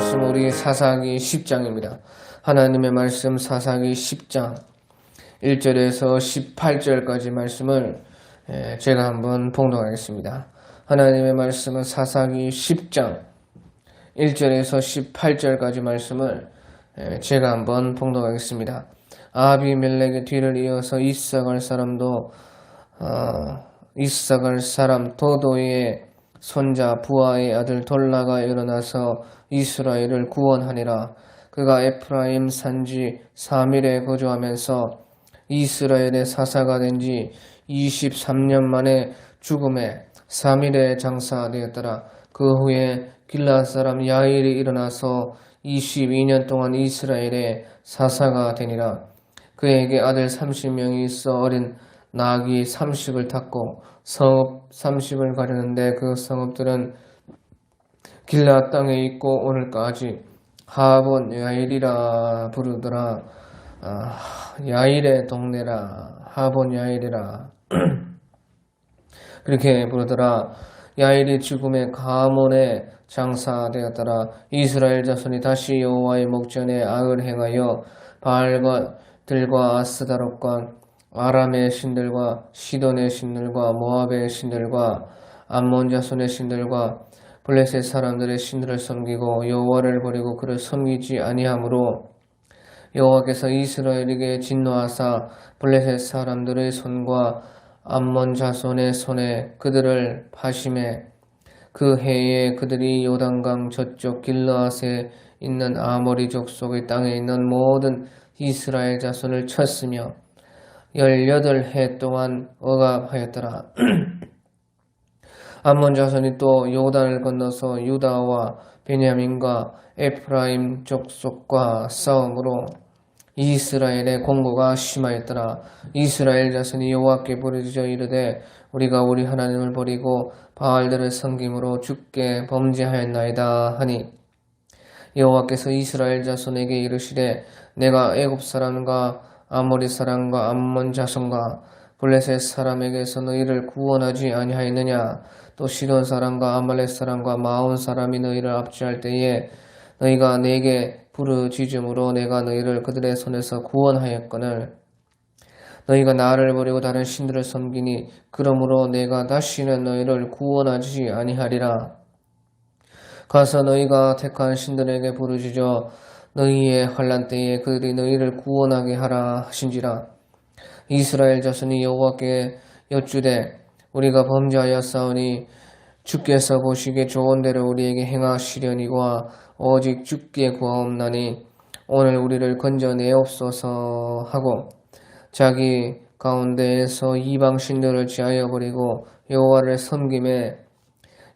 말씀 우리 사사기 10장입니다. 하나님의 말씀 사사기 10장 1절에서 18절까지 말씀을 제가 한번 봉독하겠습니다. 하나님의 말씀은 사사기 10장 1절에서 18절까지 말씀을 제가 한번 봉독하겠습니다. 아비멜렉의 뒤를 이어서 이스라엘 사람 도도의 손자 부하의 아들 돌라가 일어나서 이스라엘을 구원하니라. 그가 에프라임 산지 사밀에 거주하면서 이스라엘의 사사가 된 지 23년 만에 죽음에 사밀에 장사되었더라. 그 후에 길앗 사람 야일이 일어나서 22년 동안 이스라엘의 사사가 되니라. 그에게 아들 30명이 있어 어린 나귀 30을 탔고 성읍 30을 가르는데 그 성읍들은 길앗 땅에 있고 오늘까지 하본 야일이라 부르더라. 야일의 동네라. 하본 야일이라 그렇게 부르더라. 야일이 죽음에 가몬에 장사되었더라. 이스라엘 자손이 다시 여호와의 목전에 악을 행하여 바알들과 아스다롯과 아람의 신들과 시돈의 신들과 모압의 신들과 암몬 자손의 신들과 블레셋 사람들의 신들을 섬기고 여호와를 버리고 그를 섬기지 아니하므로 여호와께서 이스라엘에게 진노하사 블레셋 사람들의 손과 암몬 자손의 손에 그들을 파심해 그 해에 그들이 요단강 저쪽 길르앗에 있는 아모리 족속의 땅에 있는 모든 이스라엘 자손을 쳤으며 18해 동안 억압하였더라. 암몬 자손이 또 요단을 건너서 유다와 베냐민과 에프라임 족속과 싸움으로 이스라엘의 공고가 심하였더라. 이스라엘 자손이 여호와께 부르짖어 이르되 우리가 우리 하나님을 버리고 바알들을 섬김으로 주께 범죄하였나이다 하니 여호와께서 이스라엘 자손에게 이르시되 내가 애굽 사람과 아모리 사람과 암몬 자손과 블레셋 사람에게서 너희를 구원하지 아니하였느냐. 또 시돈 사람과 아말렉 사람과 마온 사람이 너희를 압제할 때에 너희가 내게 부르짖음으로 내가 너희를 그들의 손에서 구원하였거늘 너희가 나를 버리고 다른 신들을 섬기니 그러므로 내가 다시는 너희를 구원하지 아니하리라. 가서 너희가 택한 신들에게 부르짖어 너희의 환난 때에 그들이 너희를 구원하게 하라 하신지라. 이스라엘 자손이 여호와께 여쭈되 우리가 범죄하였사오니 주께서 보시기에 좋은 대로 우리에게 행하시려니와 오직 주께 구하옵나니 오늘 우리를 건져내옵소서 하고 자기 가운데에서 이방 신들을 제하여 버리고 여호와를 섬김에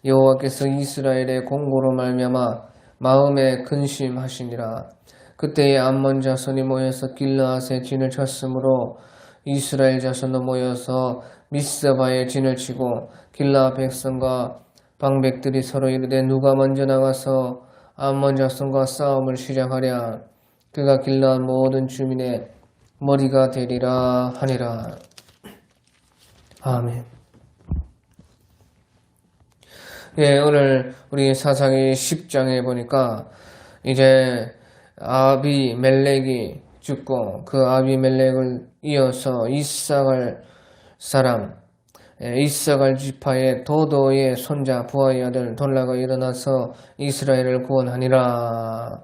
여호와께서 이스라엘의 공고로 말미암아 마음에 근심하시니라. 그때에 암몬 자손이 모여서 길르앗에 진을 쳤으므로 이스라엘 자손도 모여서 미스바에 진을 치고 길르앗 백성과 방백들이 서로 이르되 누가 먼저 나가서 암몬 자손과 싸움을 시작하랴. 그가 길르앗 모든 주민의 머리가 되리라 하니라. 아멘. 오늘 우리 사사기 10장에 보니까 이제 아비멜렉이 죽고 그 아비멜렉을 이어서 이스라엘 사람 이스라엘 지파의 도도의 손자 부하의 아들 돌라가 일어나서 이스라엘을 구원하니라.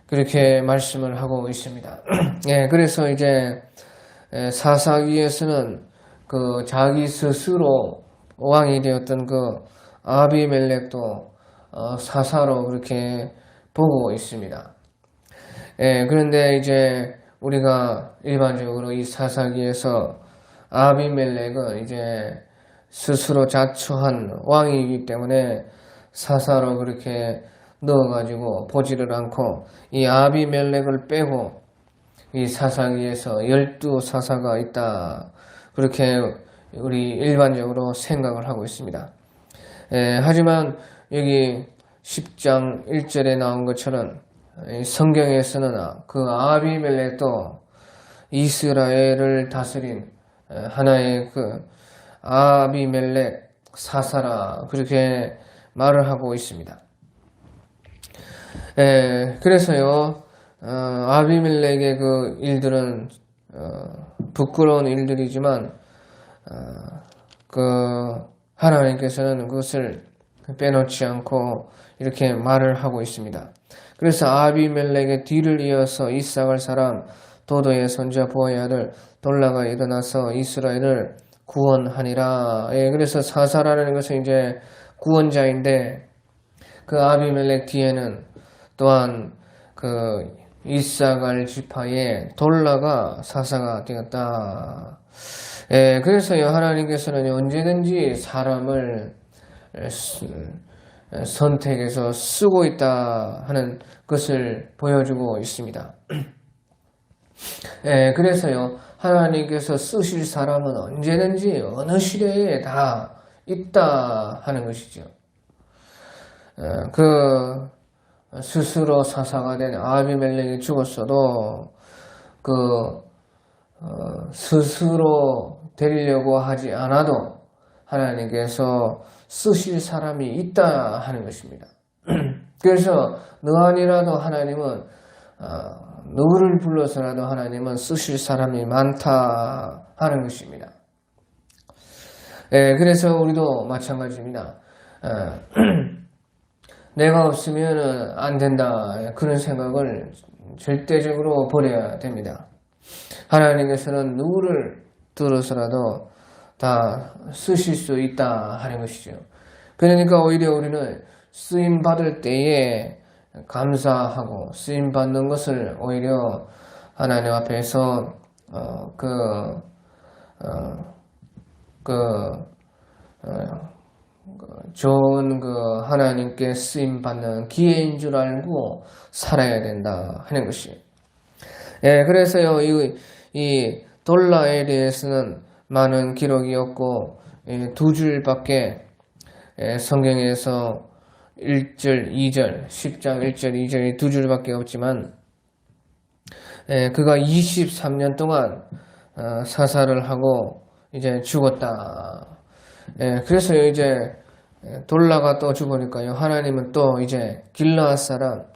그렇게 말씀을 하고 있습니다. 그래서 이제 사사기에서는 그 자기 스스로 왕이 되었던 그 아비멜렉도 사사로 그렇게 보고 있습니다. 그런데 이제 우리가 일반적으로 이 사사기에서 아비멜렉은 이제 스스로 자처한 왕이기 때문에 사사로 그렇게 넣어가지고 보지를 않고 이 아비멜렉을 빼고 이 사사기에서 12사사가 있다. 그렇게 우리 일반적으로 생각을 하고 있습니다. 하지만 여기 10장 1절에 나온 것처럼 성경에서는 그 아비멜렉도 이스라엘을 다스린 하나의 그 아비멜렉 사사라 그렇게 말을 하고 있습니다. 그래서요, 아비멜렉의 그 일들은, 부끄러운 일들이지만, 그, 하나님께서는 그것을 빼놓지 않고 이렇게 말을 하고 있습니다. 그래서 아비멜렉의 뒤를 이어서 이삭을 사람 도도의 손자 부하의 아들 돌라가 일어나서 이스라엘을 구원하니라. 그래서 사사라는 것은 이제 구원자인데 그 아비멜렉 뒤에는 또한 그 이삭을 지파의 돌라가 사사가 되었다. 그래서 하나님께서는 언제든지 사람을 선택해서 쓰고 있다 하는 것을 보여주고 있습니다. 그래서요, 하나님께서 쓰실 사람은 언제든지 어느 시대에 다 있다 하는 것이죠. 그 스스로 사사가 된 아비멜렉이 죽었어도 스스로 데리려고 하지 않아도 하나님께서 쓰실 사람이 있다 하는 것입니다. 그래서 너아니라도 하나님은 누구를 불러서라도 하나님은 쓰실 사람이 많다 하는 것입니다. 그래서 우리도 마찬가지입니다. 내가 없으면 안 된다 그런 생각을 절대적으로 버려야 됩니다. 하나님께서는 누구를 들어서라도 다 쓰실 수 있다 하는 것이죠. 그러니까 오히려 우리는 쓰임 받을 때에 감사하고 쓰임 받는 것을 오히려 하나님 앞에서 좋은 하나님께 쓰임 받는 기회인 줄 알고 살아야 된다 하는 것이. 그래서요 이 돌라에 대해서는 많은 기록이 없고 두 줄밖에 성경에서 1절, 2절, 10장 1절, 2절이 두 줄밖에 없지만 그가 23년 동안 사사를 하고 이제 죽었다. 그래서 이제 돌라가 또 죽으니까요. 하나님은 또 이제 길르앗 사람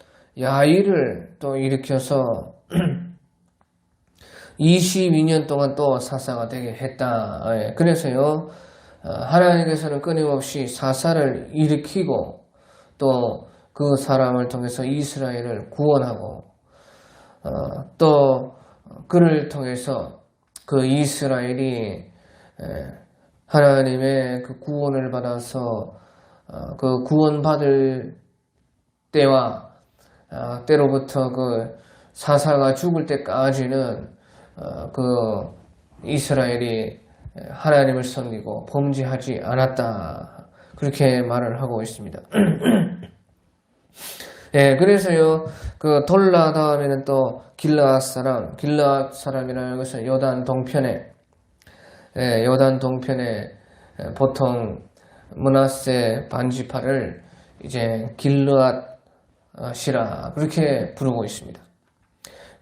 야일을 또 일으켜서 22년 동안 또 사사가 되게 했다. 그래서요. 하나님께서는 끊임없이 사사를 일으키고 또 그 사람을 통해서 이스라엘을 구원하고 또 그를 통해서 그 이스라엘이 하나님의 그 구원을 받아서 그 구원받을 때와 때로부터 그 사사가 죽을 때까지는 그 이스라엘이 하나님을 섬기고 범죄하지 않았다. 그렇게 말을 하고 있습니다. 그래서요, 그 돌라 다음에는 또 길르앗 사람이라는 것은 요단 동편에 보통 므낫세 반지파를 이제 길르앗이라 그렇게 부르고 있습니다.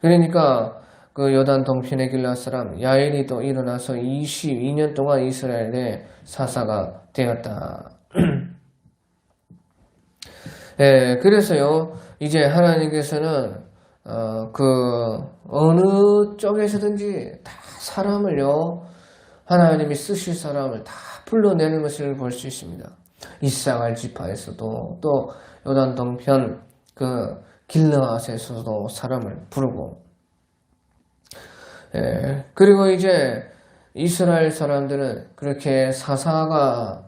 그러니까 그 요단 동편의 길르앗 사람 야엘이 또 일어나서 22년 동안 이스라엘의 사사가 되었다. 그래서요 이제 하나님께서는 그 어느 쪽에서든지 다 사람을요 하나님이 쓰실 사람을 다 불러내는 것을 볼 수 있습니다. 이스라엘 지파에서도 또 요단 동편 그 길르앗에서도 사람을 부르고 그리고 이제 이스라엘 사람들은 그렇게 사사가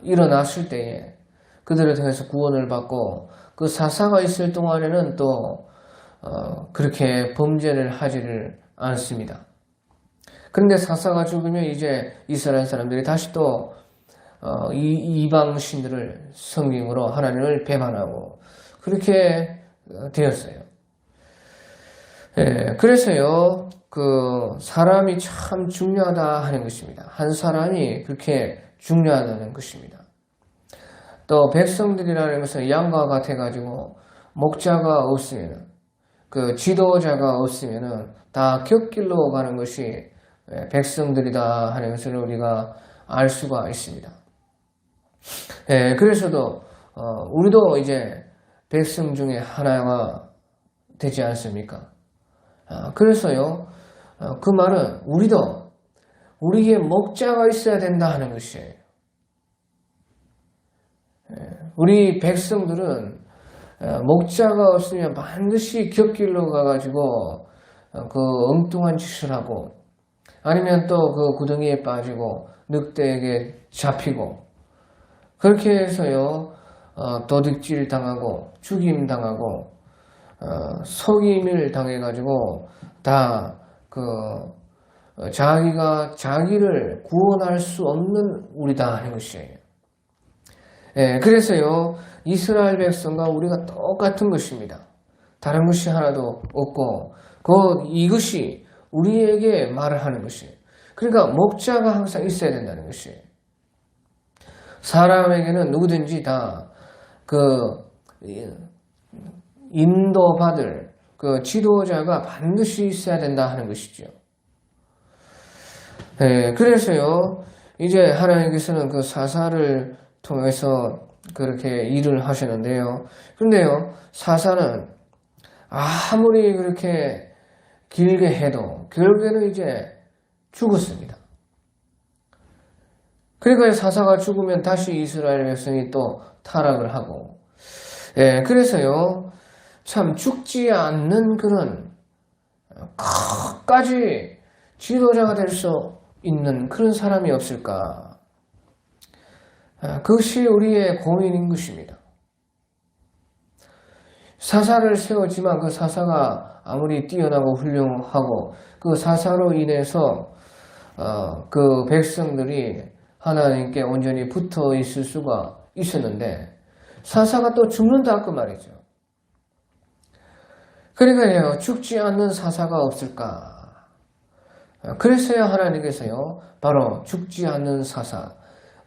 일어났을 때에 그들을 통해서 구원을 받고 그 사사가 있을 동안에는 또 그렇게 범죄를 하지를 않습니다. 그런데 사사가 죽으면 이제 이스라엘 사람들이 다시 또 이방 신들을 섬김으로 하나님을 배반하고 그렇게 되었어요. 그래서요 그 사람이 참 중요하다 하는 것입니다. 한 사람이 그렇게 중요하다는 것입니다. 또 백성들이라는 것은 양과 같아가지고 목자가 없으면 그 지도자가 없으면 다 곁길로 가는 것이 백성들이다 하는 것을 우리가 알 수가 있습니다. 그래서도 우리도 이제 백성 중에 하나가 되지 않습니까? 그래서요, 그 말은 우리에게 목자가 있어야 된다 하는 것이에요. 우리 백성들은 목자가 없으면 반드시 곁길로 가가지고 그 엉뚱한 짓을 하고 아니면 또 그 구덩이에 빠지고 늑대에게 잡히고 그렇게 해서요 도둑질 당하고 죽임 당하고 속임을 당해가지고 다 자기가 자기를 구원할 수 없는 우리다 하는 것이에요. 그래서요 이스라엘 백성과 우리가 똑같은 것입니다. 다른 것이 하나도 없고 이것이 우리에게 말을 하는 것이에요. 그러니까 목자가 항상 있어야 된다는 것이에요. 사람에게는 누구든지 다 인도받을 지도자가 반드시 있어야 된다 하는 것이죠. 그래서요 이제 하나님께서는 그 사사를 통해서 그렇게 일을 하시는데요. 그런데요 사사는 아무리 그렇게 길게 해도 결국에는 이제 죽었습니다. 그러니까 사사가 죽으면 다시 이스라엘 백성이 또 타락을 하고 그래서요 참 죽지 않는 그런 끝까지 지도자가 될 수 있는 그런 사람이 없을까? 그것이 우리의 고민인 것입니다. 사사를 세웠지만 그 사사가 아무리 뛰어나고 훌륭하고 그 사사로 인해서 그 백성들이 하나님께 온전히 붙어 있을 수가 있었는데 사사가 또 죽는다 그 말이죠. 그러니까요 죽지 않는 사사가 없을까? 그래서야 하나님께서요 바로 죽지 않는 사사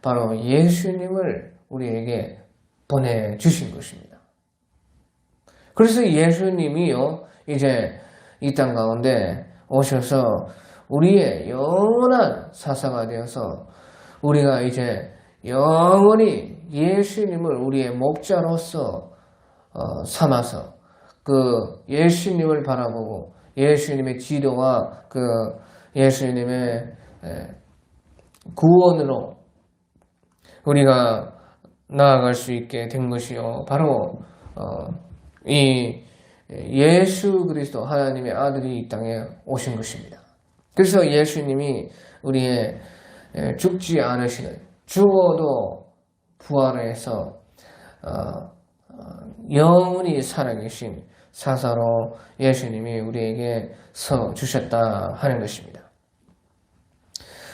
바로 예수님을 우리에게 보내주신 것입니다. 그래서 예수님이요 이제 이 땅 가운데 오셔서 우리의 영원한 사사가 되어서 우리가 이제 영원히 예수님을 우리의 목자로서 삼아서 그 예수님을 바라보고 예수님의 지도와 그 예수님의 구원으로 우리가 나아갈 수 있게 된 것이요. 바로 이 예수 그리스도 하나님의 아들이 이 땅에 오신 것입니다. 그래서 예수님이 우리의 죽지 않으시는 죽어도 부활해서 영원히 살아계신 사사로 예수님이 우리에게 서 주셨다 하는 것입니다.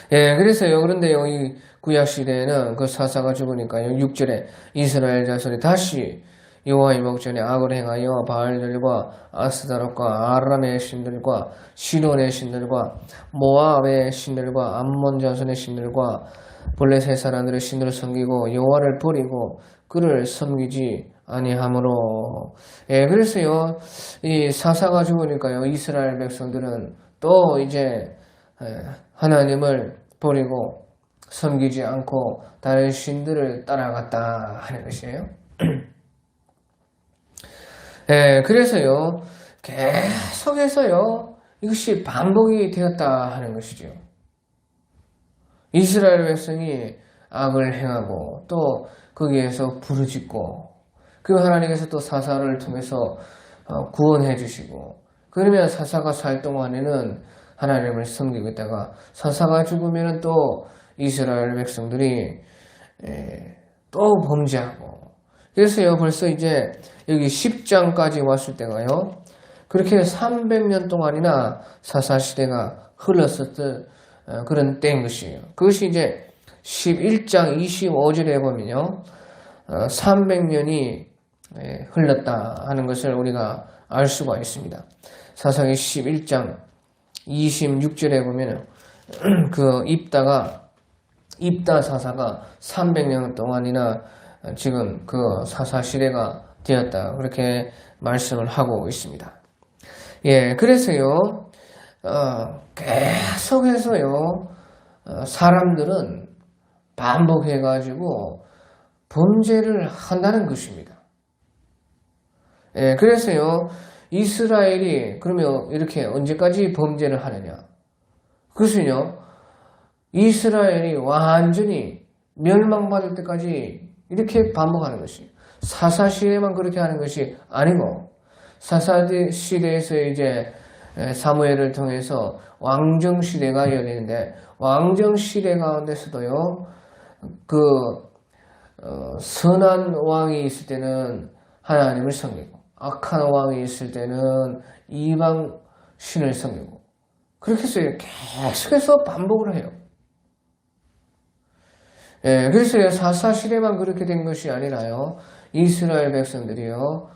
그래서요. 그런데요, 이 구약 시대에는 그 사사가 죽으니까요, 6절에 이스라엘 자손이 다시 여호와의 목전에 악을 행하여 바알들과 아스다롯과 아람의 신들과 시돈의 신들과 모압의 신들과 암몬 자손의 신들과 블레셋 사람들의 신들을 섬기고 여호와를 버리고 그를 섬기지 아니하므로. 그래서요 이 사사가 죽으니까요 이스라엘 백성들은 또 이제 하나님을 버리고 섬기지 않고 다른 신들을 따라갔다 하는 것이에요. 그래서요 계속해서요 이것이 반복이 되었다 하는 것이죠. 이스라엘 백성이 악을 행하고 또 거기에서 부르짖고 그 하나님께서 또 사사를 통해서 구원해 주시고 그러면 사사가 살 동안에는 하나님을 섬기고 있다가 사사가 죽으면 또 이스라엘 백성들이 또 범죄하고 그래서요 벌써 이제 여기 10장까지 왔을 때가요 그렇게 300년 동안이나 사사시대가 흘렀었던 그런 때인 것이에요. 그것이 이제 11장 25절에 보면요 300년이 흘렀다 하는 것을 우리가 알 수가 있습니다. 사사기 11장 26절에 보면 그 입다 사사가 300년 동안이나 지금 그 사사 시대가 되었다 그렇게 말씀을 하고 있습니다. 그래서요 계속해서요 사람들은 반복해가지고 범죄를 한다는 것입니다. 예, 그래서요, 이스라엘이 그러면 이렇게 언제까지 범죄를 하느냐? 그것은요, 이스라엘이 완전히 멸망받을 때까지 이렇게 반복하는 것이 사사시대에만 그렇게 하는 것이 아니고 사사시대에서 이제 사무엘을 통해서 왕정시대가 열리는데 왕정시대 가운데서도요, 선한 왕이 있을 때는 하나님을 섬기고 악한 왕이 있을 때는 이방 신을 섬기고 그렇게 해서 계속해서 반복을 해요. 예, 그래서 사사시대만 그렇게 된 것이 아니라요. 이스라엘 백성들이요.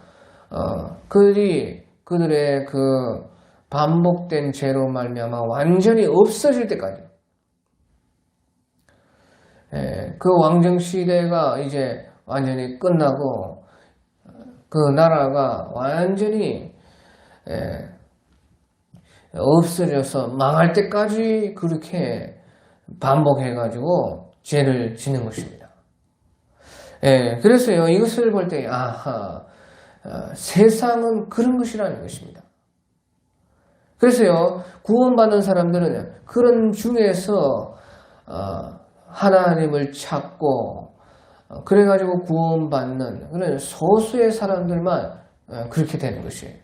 그들의 그 반복된 죄로 말미암아 완전히 없어질 때까지. 예, 그 왕정 시대가 이제 완전히 끝나고 그 나라가 완전히 없어져서 망할 때까지 그렇게 반복해가지고 죄를 짓는 것입니다. 예, 그래서요, 이것을 볼 때, 세상은 그런 것이라는 것입니다. 그래서요, 구원받는 사람들은 그런 중에서, 하나님을 찾고, 그래가지고 구원받는 그런 소수의 사람들만 그렇게 되는 것이에요.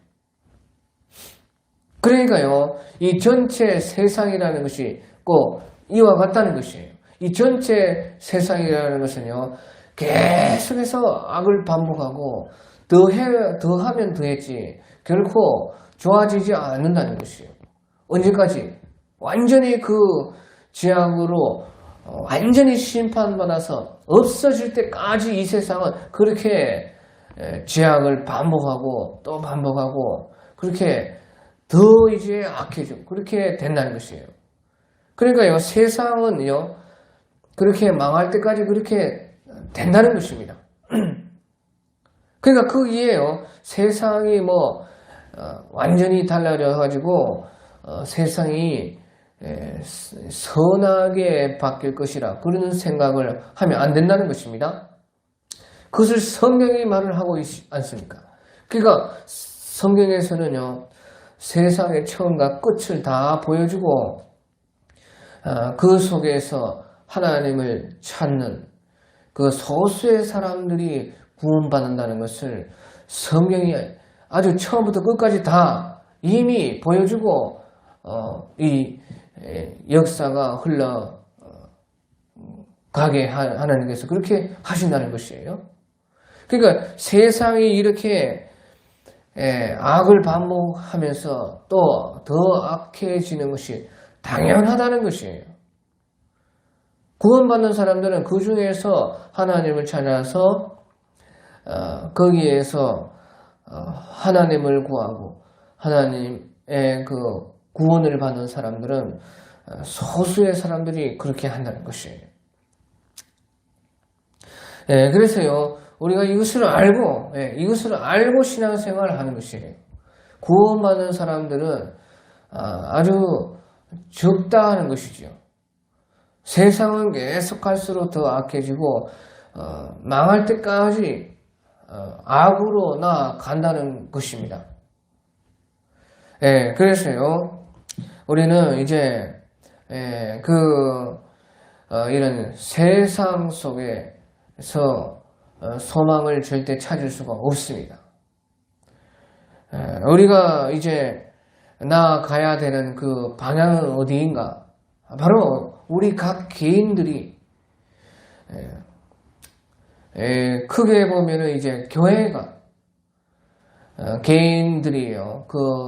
그러니까요, 이 전체 세상이라는 것이 꼭 이와 같다는 것이에요. 이 전체 세상이라는 것은요, 계속해서 악을 반복하고 더하면 더했지 결코 좋아지지 않는다는 것이에요. 언제까지? 완전히 그 죄악으로 완전히 심판받아서 없어질 때까지 이 세상은 그렇게 죄악을 반복하고 또 반복하고 그렇게 더 이제 악해지고 그렇게 된다는 것이에요. 그러니까요, 세상은요, 그렇게 망할 때까지 그렇게 된다는 것입니다. 그러니까 거기에요, 세상이 완전히 달라져가지고, 세상이 선하게 바뀔 것이라 그런 생각을 하면 안 된다는 것입니다. 그것을 성경이 말을 하고 있지 않습니까? 그러니까 성경에서는요, 세상의 처음과 끝을 다 보여주고 그 속에서 하나님을 찾는 그 소수의 사람들이 구원받는다는 것을 성경이 아주 처음부터 끝까지 다 이미 보여주고 이 역사가 흘러가게 하나님께서 그렇게 하신다는 것이에요. 그러니까 세상이 이렇게 악을 반복하면서 또 더 악해지는 것이 당연하다는 것이에요. 구원받는 사람들은 그 중에서 하나님을 찾아서 거기에서 하나님을 구하고 하나님의 그 구원을 받는 사람들은 소수의 사람들이 그렇게 한다는 것이에요. 그래서요, 우리가 이것을 알고 신앙생활을 하는 것이에요. 구원받는 사람들은 아주 적다 하는 것이죠. 세상은 계속 갈수록 더 악해지고 망할 때까지 악으로 나아간다는 것입니다. 그래서요, 우리는 이제 이런 세상 속에서 소망을 절대 찾을 수가 없습니다. 우리가 이제 나아가야 되는 그 방향은 어디인가? 바로 우리 각 개인들이 크게 보면은 이제 교회가 개인들이요,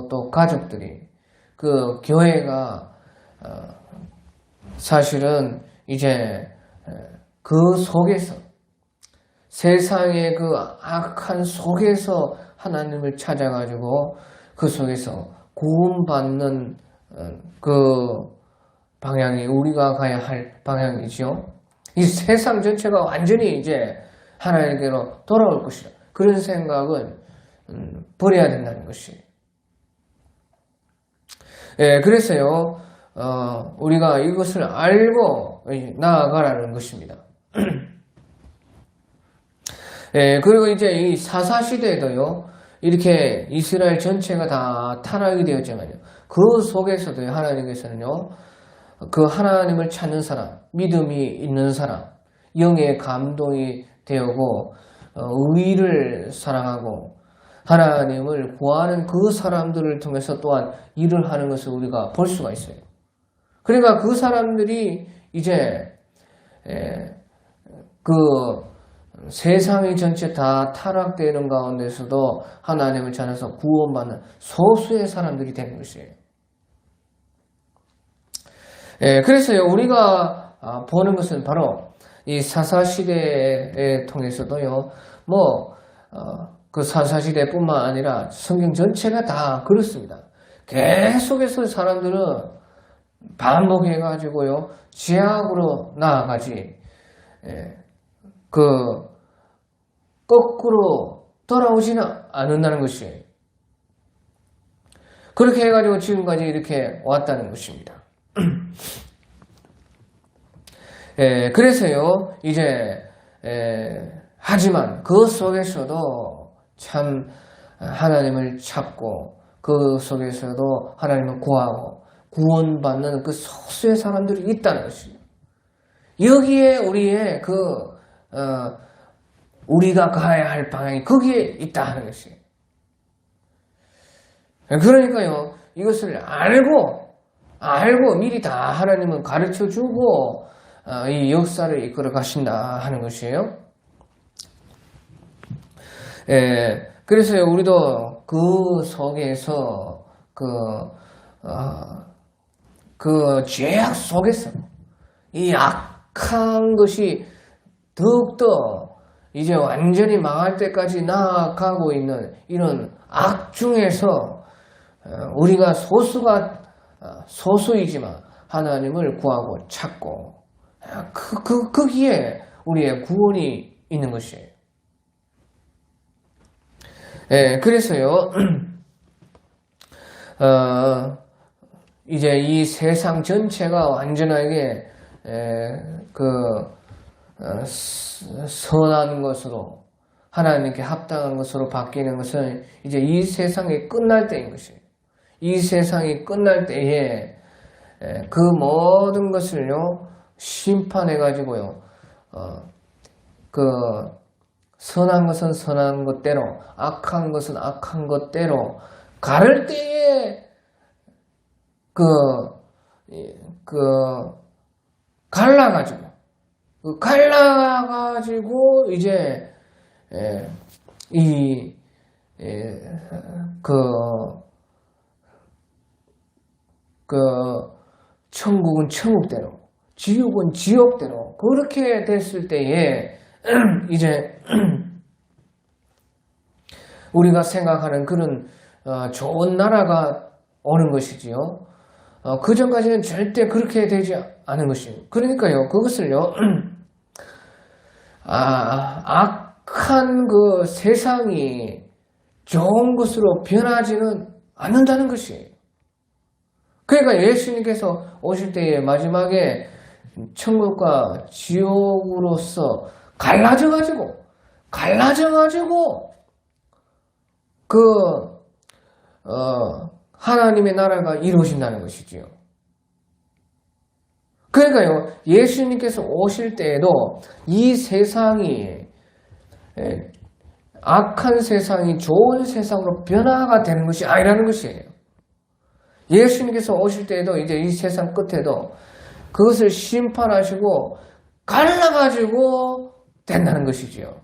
또 가족들이 그 교회가 사실은 이제 그 속에서 세상의 그 악한 속에서 하나님을 찾아가지고 그 속에서 구원받는 그 방향이 우리가 가야 할 방향이죠. 이 세상 전체가 완전히 이제 하나님께로 돌아올 것이다. 그런 생각은 버려야 된다는 것이. 그래서요, 우리가 이것을 알고 나아가라는 것입니다. 그리고 이제 이 사사시대에도요, 이렇게 이스라엘 전체가 다 타락이 되었지만요. 그 속에서도 하나님께서는요, 그 하나님을 찾는 사람, 믿음이 있는 사람, 영의 감동이 되고 의를 사랑하고 하나님을 구하는 그 사람들을 통해서 또한 일을 하는 것을 우리가 볼 수가 있어요. 그러니까 그 사람들이 이제 그 세상이 전체 다 타락되는 가운데서도 하나님을 찾아서 구원받는 소수의 사람들이 되는 것이에요. 그래서요, 우리가 보는 것은 바로 이 사사시대에 통해서도요, 그 사사시대뿐만 아니라 성경 전체가 다 그렇습니다. 계속해서 사람들은 반복해가지고요, 죄악으로 나아가지, 거꾸로 돌아오지는 않는다는 것이에요. 그렇게 해가지고 지금까지 이렇게 왔다는 것입니다. 그래서요, 이제, 하지만 그 속에서도 참 하나님을 찾고, 그 속에서도 하나님을 구하고, 구원받는 그 소수의 사람들이 있다는 것이에요. 여기에 우리의 우리가 가야 할 방향이 거기에 있다 하는 것이에요. 그러니까요, 이것을 알고 미리 다 하나님은 가르쳐 주고, 이 역사를 이끌어 가신다 하는 것이에요. 그래서 우리도 그 속에서 그 죄악 속에서 이 악한 것이 더욱더 이제 완전히 망할 때까지 나아가고 있는 이런 악 중에서 우리가 소수이지만 하나님을 구하고 찾고 거기에 우리의 구원이 있는 것이에요. 그래서요, 이제 이 세상 전체가 완전하게 선한 것으로 하나님께 합당한 것으로 바뀌는 것은 이제 이 세상이 끝날 때인 것이에요. 이 세상이 끝날 때에 그 모든 것을요, 심판해가지고요, 선한 것은 선한 것대로, 악한 것은 악한 것대로 가를 때에 갈라가지고 이제 천국은 천국대로, 지옥은 지옥대로 그렇게 됐을 때에 이제 우리가 생각하는 그런 좋은 나라가 오는 것이지요. 그 전까지는 절대 그렇게 되지 않은 것이에요. 그러니까요, 그것을요, 악한 그 세상이 좋은 것으로 변하지는 않는다는 것이에요. 그러니까 예수님께서 오실 때에 마지막에 천국과 지옥으로서 갈라져가지고 하나님의 나라가 이루어진다는 것이지요. 그러니까요, 예수님께서 오실 때에도 이 세상이, 악한 세상이 좋은 세상으로 변화가 되는 것이 아니라는 것이에요. 예수님께서 오실 때에도 이제 이 세상 끝에도 그것을 심판하시고 갈라가지고 된다는 것이지요.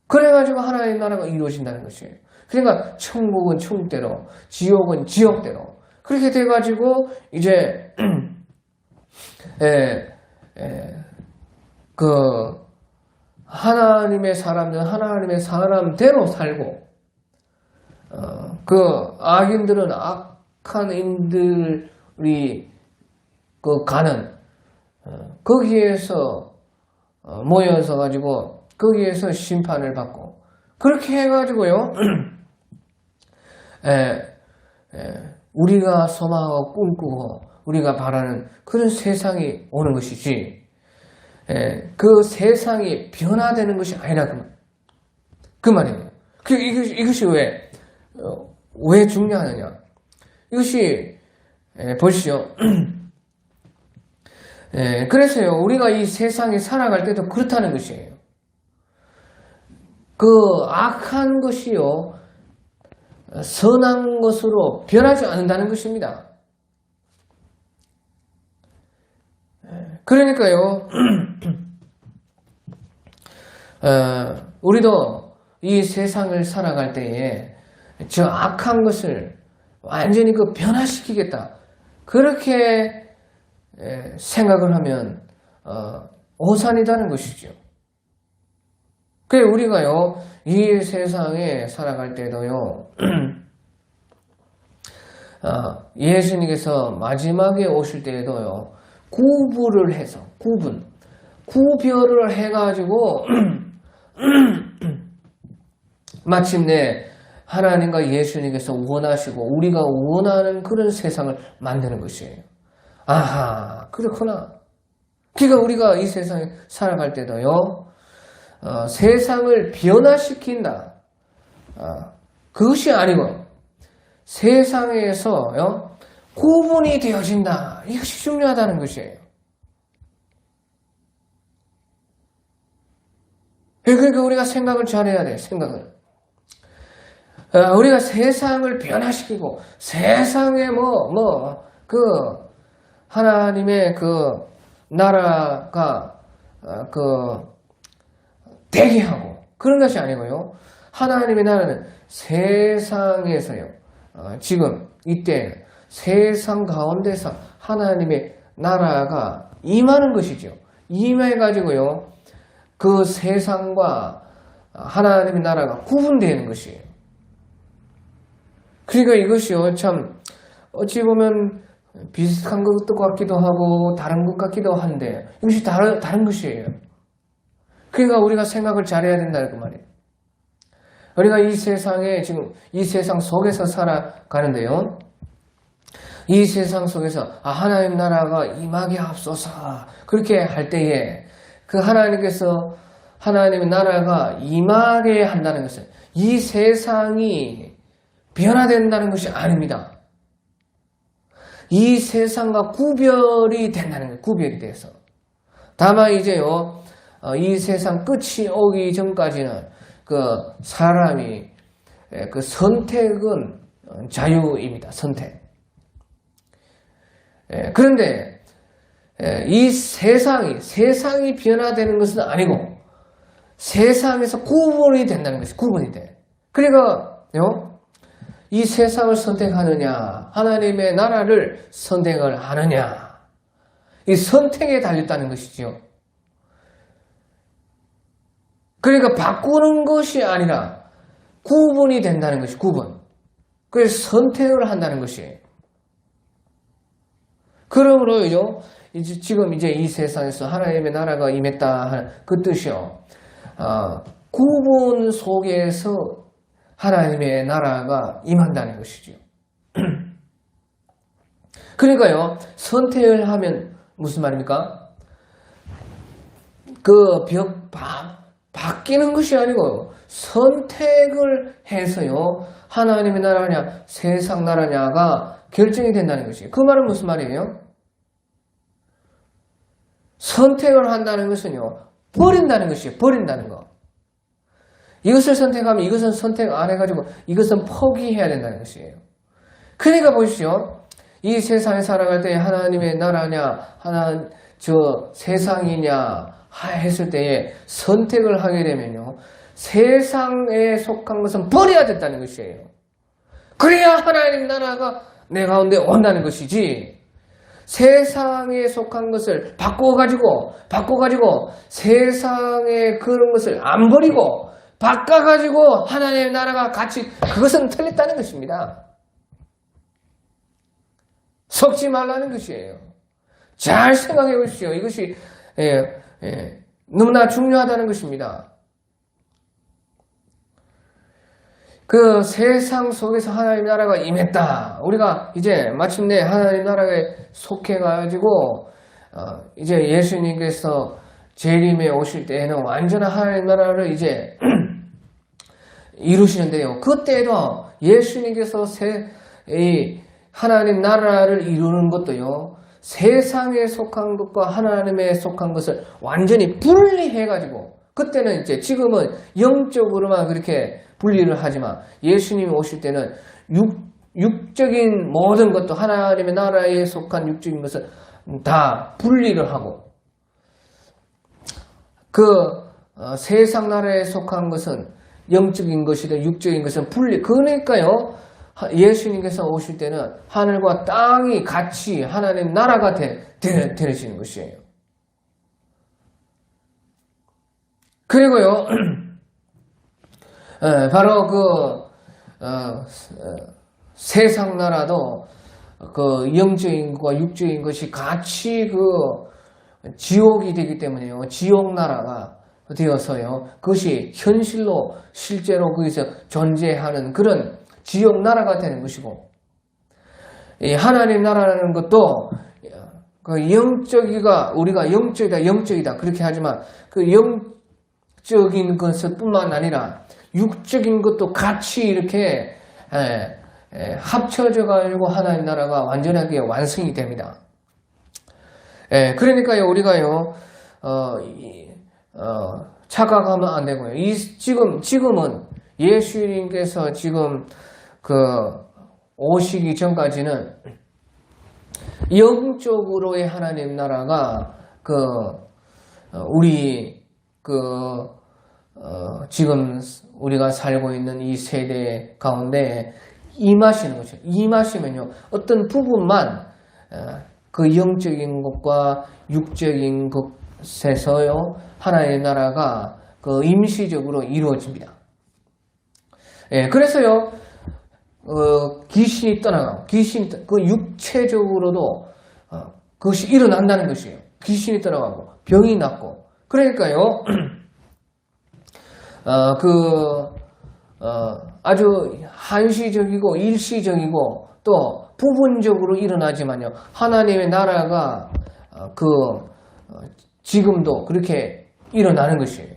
그래가지고 하나님의 나라가 이루어진다는 것이에요. 그러니까 천국은 천국대로, 지옥은 지옥대로 그렇게 돼가지고 이제 하나님의 사람들은 하나님의 사람대로 살고 악인들은 악한 인들이 가는 거기에서 모여서 가지고 거기에서 심판을 받고 그렇게 해가지고요. 우리가 소망하고 꿈꾸고 우리가 바라는 그런 세상이 오는 것이지 그 세상이 변화되는 것이 아니라 그 말이에요. 이것이 왜 중요하느냐. 이것이, 보시죠. 그래서요, 우리가 이 세상에 살아갈 때도 그렇다는 것이에요. 그 악한 것이요, 선한 것으로 변하지 않는다는 것입니다. 그러니까요, 우리도 이 세상을 살아갈 때에 저 악한 것을 완전히 그 변화시키겠다. 그렇게 생각을 하면 오산이라는 것이죠. 그래 우리가요 이 세상에 살아갈 때도요 예수님께서 마지막에 오실 때에도요 구별을 해가지고 마침내 하나님과 예수님께서 원하시고 우리가 원하는 그런 세상을 만드는 것이에요. 아하, 그렇구나. 그러니까 우리가 이 세상에 살아갈 때도요, 세상을 변화시킨다. 그것이 아니고 세상에서요, 구분이 되어진다. 이것이 중요하다는 것이에요. 그러니까 우리가 생각을 잘해야 돼요. 생각을. 우리가 세상을 변화시키고 세상에 하나님의 그 나라가 되게 하고 그런 것이 아니고요. 하나님의 나라는 세상에서요. 지금 이때 세상 가운데서 하나님의 나라가 임하는 것이죠. 임해가지고요. 그 세상과 하나님의 나라가 구분되는 것이에요. 그러니까 이것이요, 참, 어찌 보면 비슷한 것도 같기도 하고, 다른 것 같기도 한데, 이것이 다른 것이에요. 그러니까 우리가 생각을 잘해야 된다는 그 말이에요. 우리가 이 세상에, 지금 이 세상 속에서 살아가는데요. 이 세상 속에서, 하나님 나라가 임하게 하옵소서. 그렇게 할 때에, 그 하나님께서 하나님의 나라가 임하게 한다는 것은, 이 세상이 변화된다는 것이 아닙니다. 이 세상과 구별이 된다는 거예요. 구별이 돼서. 다만 이제요, 이 세상 끝이 오기 전까지는 그 사람이 그 선택은 자유입니다. 선택. 그런데 이 세상이 변화되는 것은 아니고 세상에서 구분이 된다는 것이 구분이 돼. 그러니까요. 이 세상을 선택하느냐, 하나님의 나라를 선택을 하느냐, 이 선택에 달렸다는 것이죠. 그러니까 바꾸는 것이 아니라 구분이 된다는 것이 구분. 그래서 선택을 한다는 것이에요. 그러므로요, 지금 이제 이 세상에서 하나님의 나라가 임했다 하는 그 뜻이요. 구분 속에서 하나님의 나라가 임한다는 것이죠. 그러니까요, 선택을 하면 무슨 말입니까? 그 바뀌는 것이 아니고 선택을 해서요, 하나님의 나라냐, 세상 나라냐가 결정이 된다는 것이에요. 그 말은 무슨 말이에요? 선택을 한다는 것은요, 버린다는 것이에요. 버린다는 거. 이것을 선택하면 이것은 선택 안 해가지고 이것은 포기해야 된다는 것이에요. 그러니까 보십시오. 이 세상에 살아갈 때 하나님의 나라냐, 세상이냐 했을 때에 선택을 하게 되면요. 세상에 속한 것은 버려야 된다는 것이에요. 그래야 하나님 나라가 내 가운데 온다는 것이지. 세상에 속한 것을 바꿔가지고 세상의 그런 것을 안 버리고 바꿔가지고 하나님의 나라가 같이 그것은 틀렸다는 것입니다. 속지 말라는 것이에요. 잘 생각해 보십시오. 이것이 너무나 중요하다는 것입니다. 그 세상 속에서 하나님 나라가 임했다. 우리가 이제 마침내 하나님 나라에 속해가지고 이제 예수님께서 재림에 오실 때에는 완전한 하나님 나라를 이제 이루시는데요. 그때도 예수님께서 이 하나님 나라를 이루는 것도요, 세상에 속한 것과 하나님에 속한 것을 완전히 분리해가지고, 그때는 이제 지금은 영적으로만 그렇게 분리를 하지만 예수님이 오실 때는 육적인 모든 것도 하나님의 나라에 속한 육적인 것을 다 분리를 하고, 세상 나라에 속한 것은 영적인 것이든 육적인 것은 그러니까요, 예수님께서 오실 때는 하늘과 땅이 같이 하나님 나라가 되시는 것이에요. 그리고요, 바로 세상 나라도 영적인 것과 육적인 것이 같이 지옥이 되기 때문에요. 지옥 나라가 되어서요. 그것이 현실로 실제로 거기서 존재하는 그런 지옥 나라가 되는 것이고, 이 하나님 나라라는 것도 우리가 영적이다 그렇게 하지만 영적인 것을 뿐만 아니라 육적인 것도 같이 이렇게 합쳐져 가지고 하나님 나라가 완전하게 완성이 됩니다. 그러니까요, 우리가요, 착각하면 안 되고요. 지금은 예수님께서 지금 오시기 전까지는 영적으로의 하나님 나라가 지금 우리가 살고 있는 이 세대 가운데 임하시는 거죠. 임하시면요, 어떤 부분만 영적인 것과 육적인 것에서요, 하나님의 나라가 임시적으로 이루어집니다. 그래서요, 귀신이 떠나가고, 육체적으로도 그것이 일어난다는 것이에요. 귀신이 떠나가고, 병이 낫고. 그러니까요, 아주 한시적이고, 일시적이고, 또 부분적으로 일어나지만요, 하나님의 나라가 지금도 그렇게 일어나는 것이에요.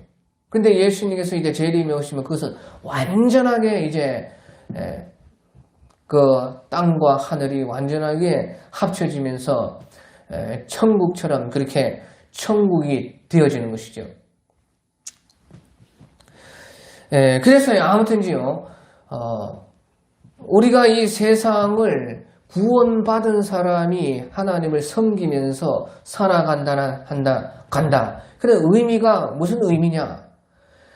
근데 예수님께서 이제 재림에 오시면 그것은 완전하게 이제 땅과 하늘이 완전하게 합쳐지면서 천국처럼 그렇게 천국이 되어지는 것이죠. 그래서요, 아무튼지요, 우리가 이 세상을 구원받은 사람이 하나님을 섬기면서 간다. 그런 의미가 무슨 의미냐?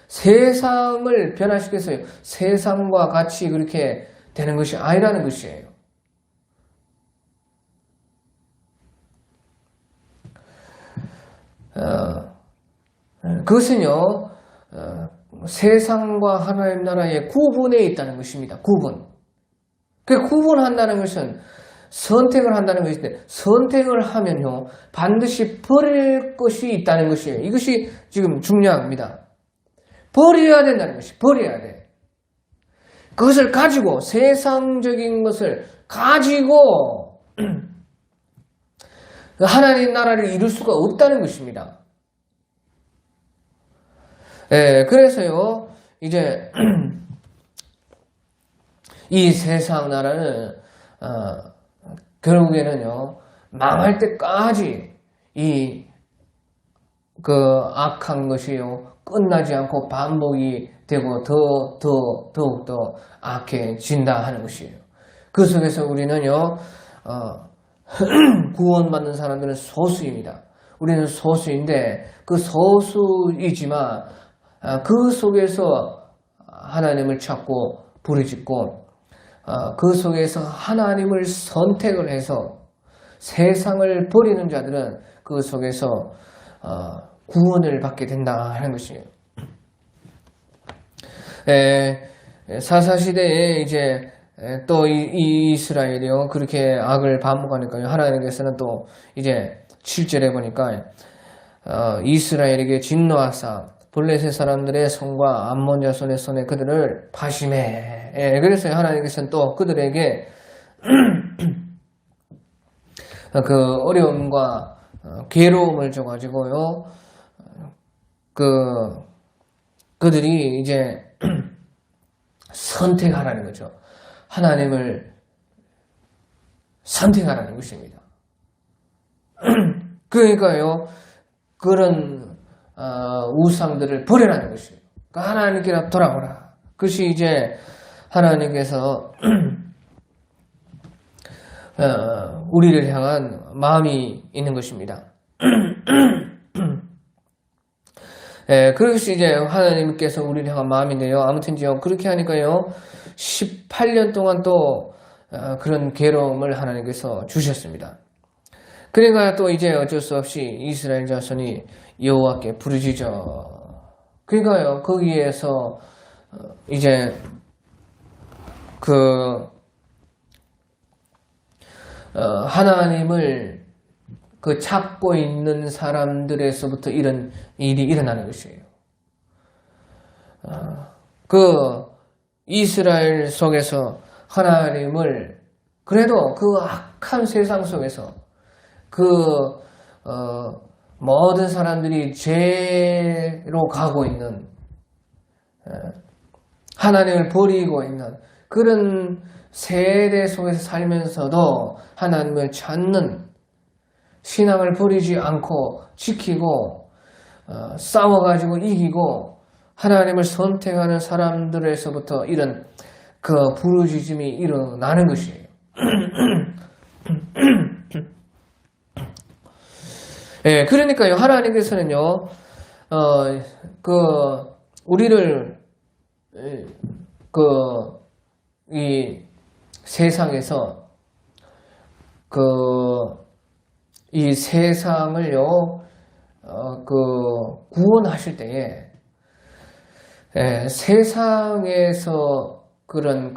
세상을 변화시켜서요, 세상과 같이 그렇게 되는 것이 아니라는 것이에요. 그것은요, 세상과 하나님 나라의 구분에 있다는 것입니다. 그 구분한다는 것은 선택을 한다는 것인데, 선택을 하면요, 반드시 버릴 것이 있다는 것이에요. 이것이 지금 중요합니다. 버려야 된다는 것이, 버려야 돼. 그것을 가지고, 세상적인 것을 가지고 하나님 나라를 이룰 수가 없다는 것입니다. 그래서요, 이제 이 세상 나라는 결국에는요, 망할 때까지 악한 것이요, 끝나지 않고 반복이 되고 더욱더 악해진다 하는 것이에요. 그 속에서 우리는요, 구원받는 사람들은 소수입니다. 우리는 소수인데, 그 소수이지만 그 속에서 하나님을 찾고 부르짖고, 그 속에서 하나님을 선택을 해서 세상을 버리는 자들은 그 속에서 구원을 받게 된다 하는 것이에요. 사사시대에 이제 또 이스라엘이요, 그렇게 악을 반복하니까요, 하나님께서는 또 이제 7절에 보니까 이스라엘에게 진노하사 블레셋 사람들의 손과 암몬 자손의 손에 그들을 파심해. 그래서 하나님께서는 또 그들에게 어려움과 괴로움을 선택하라는 거죠. 하나님을 선택하라는 것입니다. 그러니까요, 그런 우상들을 버리라는 것이에요. 그러니까 하나님께로 돌아오라. 그것이 이제 하나님께서 우리를 향한 마음이 있는 것입니다. 그것이 이제 하나님께서 우리를 향한 마음인데요. 아무튼요, 그렇게 하니까요, 18년 동안 또 그런 괴로움을 하나님께서 주셨습니다. 그러니까 또 이제 어쩔 수 없이 이스라엘 자손이 여호와께 부르짖어. 그러니까요, 거기에서 이제 하나님을 찾고 있는 사람들에서부터 이런 일이 일어나는 것이에요. 이스라엘 속에서 하나님을 그래도 그 악한 세상 속에서 모든 사람들이 죄로 가고 있는 하나님을 버리고 있는 그런 세대 속에서 살면서도 하나님을 찾는 신앙을 버리지 않고 지키고 싸워가지고 이기고 하나님을 선택하는 사람들에서부터 이런 부르짖음이 일어나는 것이에요. 예, 그러니까요, 하나님께서는요, 우리를, 이 세상에서, 이 세상을요, 구원하실 때에, 예, 세상에서 그런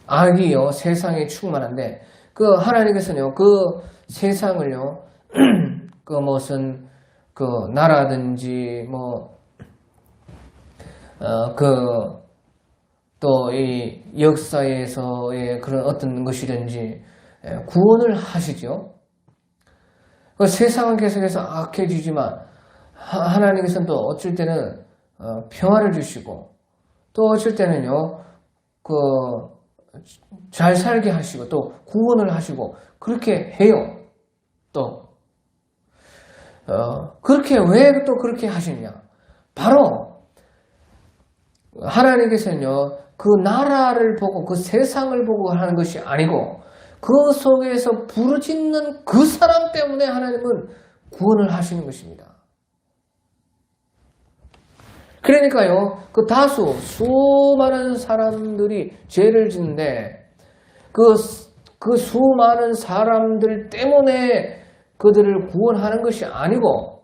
악이요, 세상에 충만한데, 하나님께서는요, 세상을요, 무슨, 나라든지, 또 이 역사에서의 그런 어떤 것이든지, 구원을 하시죠. 세상은 계속해서 악해지지만, 하나님께서는 또 어쩔 때는, 평화를 주시고, 또 어쩔 때는요, 잘 살게 하시고 또 구원을 하시고 그렇게 해요. 또 그렇게 왜 또 그렇게 하시냐? 바로 하나님께서는요, 나라를 보고 세상을 보고 하는 것이 아니고 그 속에서 부르짖는 그 사람 때문에 하나님은 구원을 하시는 것입니다. 그러니까요, 수많은 사람들이 죄를 짓는데, 수많은 사람들 때문에 그들을 구원하는 것이 아니고,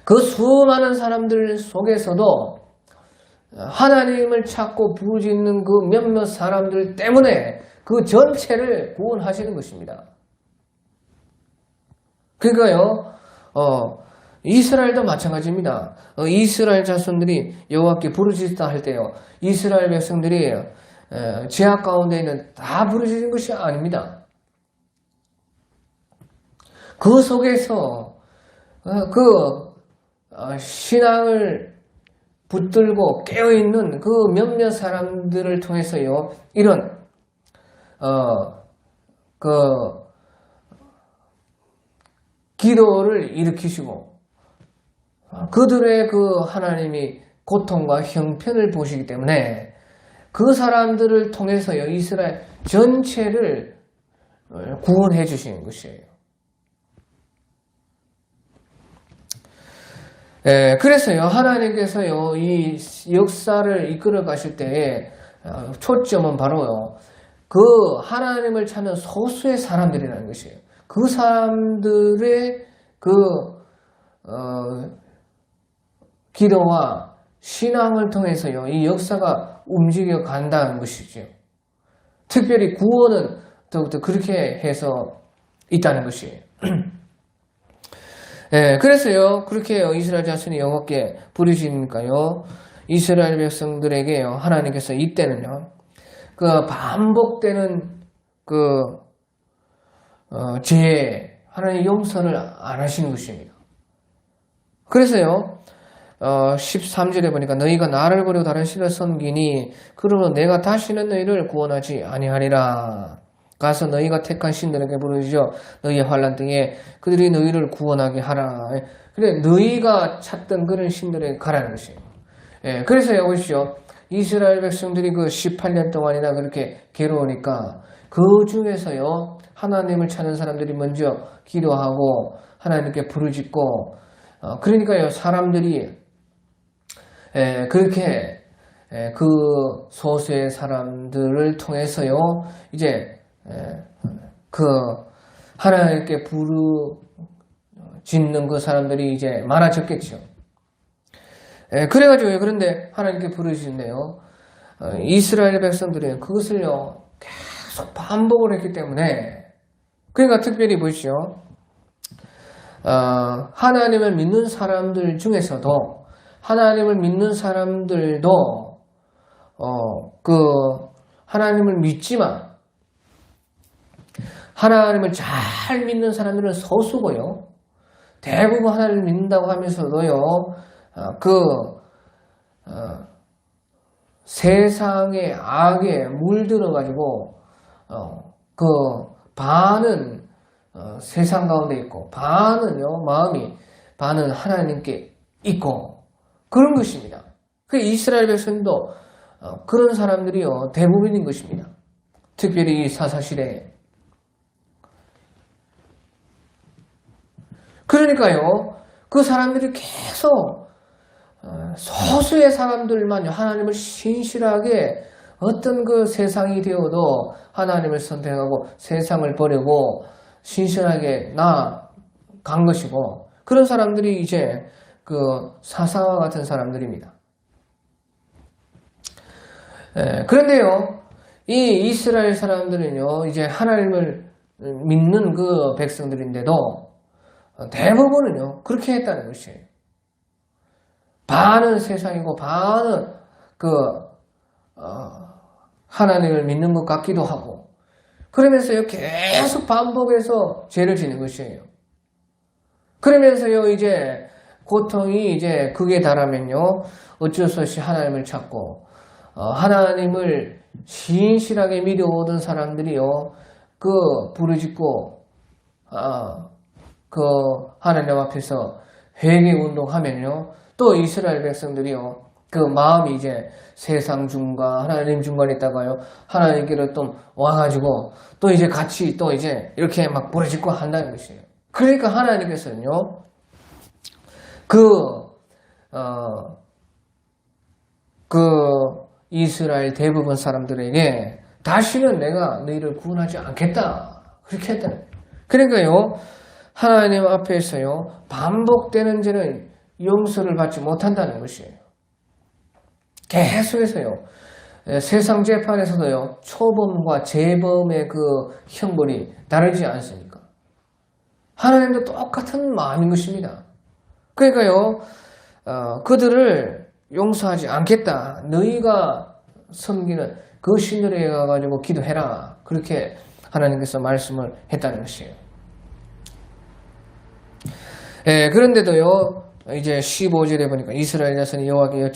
수많은 사람들 속에서도 하나님을 찾고 부르짖는 몇몇 사람들 때문에 전체를 구원하시는 것입니다. 그러니까요, 이스라엘도 마찬가지입니다. 이스라엘 자손들이 여호와께 부르짖다 할 때요, 이스라엘 백성들이 죄악 가운데 있는 다 부르짖는 것이 아닙니다. 그 속에서 신앙을 붙들고 깨어있는 몇몇 사람들을 통해서요, 이런 기도를 일으키시고 그들의 하나님이 고통과 형편을 보시기 때문에 그 사람들을 통해서요, 이스라엘 전체를 구원해 주시는 것이에요. 그래서요, 하나님께서요, 이 역사를 이끌어 가실 때에 초점은 바로요, 하나님을 찾는 소수의 사람들이라는 것이에요. 그 사람들의 기도와 신앙을 통해서요, 이 역사가 움직여 간다는 것이죠. 특별히 구원은 더욱더 그렇게 해서 있다는 것이에요. 그래서요, 그렇게 이스라엘 자손이 여호와께 부르시니까요, 이스라엘 백성들에게요, 하나님께서 이때는요, 반복되는 죄, 하나님 용서를 안 하시는 것입니다. 그래서요, 13절에 보니까 너희가 나를 버리고 다른 신을 섬기니 그러므로 내가 다시는 너희를 구원하지 아니하리라. 가서 너희가 택한 신들에게 부르짖어 너희의 환난 등에 그들이 너희를 구원하게 하라. 그래 너희가 찾던 그런 신들에게 가라는 것이에요. 예, 그래서 보십시오. 이스라엘 백성들이 그 18년 동안이나 그렇게 괴로우니까 그 중에서요 하나님을 찾는 사람들이 먼저 기도하고 하나님께 부르짖고 그러니까요 사람들이 그렇게 그 소수의 사람들을 통해서요 이제 그 하나님께 부르짖는 그 사람들이 이제 많아졌겠죠. 그래가지고요. 그런데 하나님께 부르짖는데요. 이스라엘 백성들은 그것을요 계속 반복을 했기 때문에 그러니까 특별히 보십시오. 하나님을 믿는 사람들 중에서도 하나님을 믿는 사람들도 그 하나님을 믿지만 하나님을 잘 믿는 사람들은 소수고요. 대부분 하나님을 믿는다고 하면서도요. 세상의 악에 물들어가지고 그 반은 세상 가운데 있고 반은요 마음이 반은 하나님께 있고 그런 것입니다. 그 이스라엘 백성도 그런 사람들이요 대부분인 것입니다. 특별히 이 사사시대에. 그러니까요 그 사람들이 계속 소수의 사람들만 하나님을 신실하게 어떤 그 세상이 되어도 하나님을 선택하고 세상을 버리고 신실하게 나아간 것이고 그런 사람들이 이제 그 사사와 같은 사람들입니다. 그런데요 이 이스라엘 사람들은요 이제 하나님을 믿는 그 백성들인데도 대부분은요 그렇게 했다는 것이에요. 반은 세상이고 반은 하나님을 믿는 것 같기도 하고 그러면서요 계속 반복해서 죄를 지는 것이에요. 그러면서요 이제 고통이 이제 극에 달하면요 어쩔 수 없이 하나님을 찾고 하나님을 신실하게 믿어오던 사람들이요 그 부르짖고 그 하나님 앞에서 회개 운동하면요 또 이스라엘 백성들이요 그 마음이 이제 세상 중과 하나님 중간에 있다가요 하나님께로 또 와가지고 또 이제 같이 또 이제 이렇게 막 부르짖고 한다는 것이에요. 그러니까 하나님께서는요 그 이스라엘 대부분 사람들에게 다시는 내가 너희를 구원하지 않겠다 그렇게 했다는 거예요. 그러니까요 하나님 앞에서요 반복되는 죄는 용서를 받지 못한다는 것이에요. 계속해서요 세상 재판에서도요 초범과 재범의 그 형벌이 다르지 않습니까? 하나님도 똑같은 마음인 것입니다. 그러니까요 그들을 용서하지 않겠다. 너희가 섬기는 그 신들에 가가지고 기도해라. 그렇게 하나님께서 말씀을 했다는 것이에요. 그런데도요 이제 15절에 보니까 이스라엘 자손이 여호와께